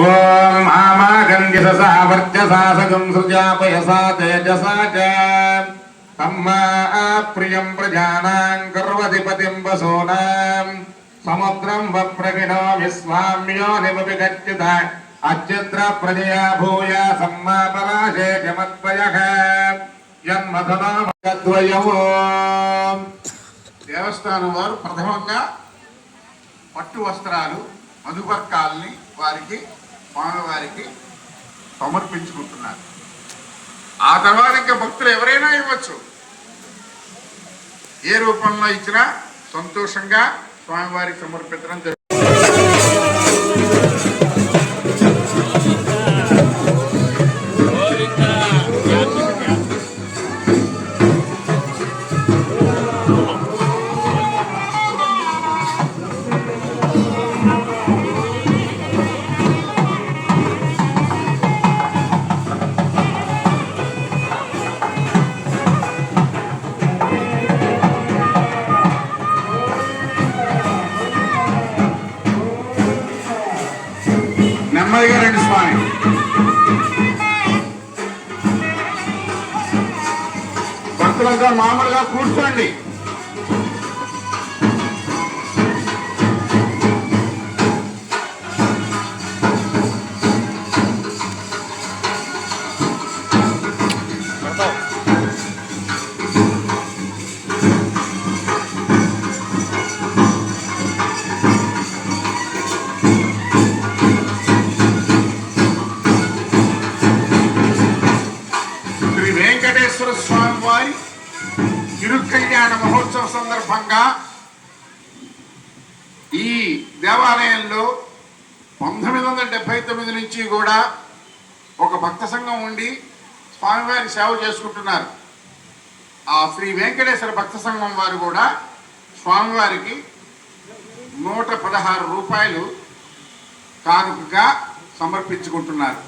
ఓం ఆమాగంధ్యసా వర్చసా సగం సృజాపయసా తేజసా చ తమ్మా ప్రియం ప్రజానాం కర్వధిపతిం వసూనాం సముద్రం వప్రగిణో విశ్వామ్యో నిమపి గచ్చత అచ్యుద్ర ప్రజయా భూయ సమ్మా పరాశే జమద్వయః యన్మధునామద్వయమో. దేవస్థానం వారు ప్రథమంగా పట్టు వస్త్రాలు మధుపర్కాలని వారికి స్వామివారికి సమర్పించుకుంటున్నారు. ఆ తర్వాత ఇంకా భక్తులు ఎవరైనా ఇవ్వచ్చు, ఏ రూపంలో ఇచ్చినా సంతోషంగా స్వామివారికి సమర్పించడం జరుగుతుంది. నెమ్మదిగా రండి స్వామి. భక్తులంతా మామూలుగా కూర్చోండి. వెంకటేశ్వర స్వామి వారి తిరుకళ్యాణ మహోత్సవ సందర్భంగా ఈ దేవాలయంలో 1979 నుంచి కూడా ఒక భక్త సంఘం ఉండి స్వామివారి సేవ చేసుకుంటున్నారు. ఆ శ్రీ వెంకటేశ్వర భక్త సంఘం వారు కూడా స్వామివారికి 116 రూపాయలు కానుకగా సమర్పించుకుంటున్నారు.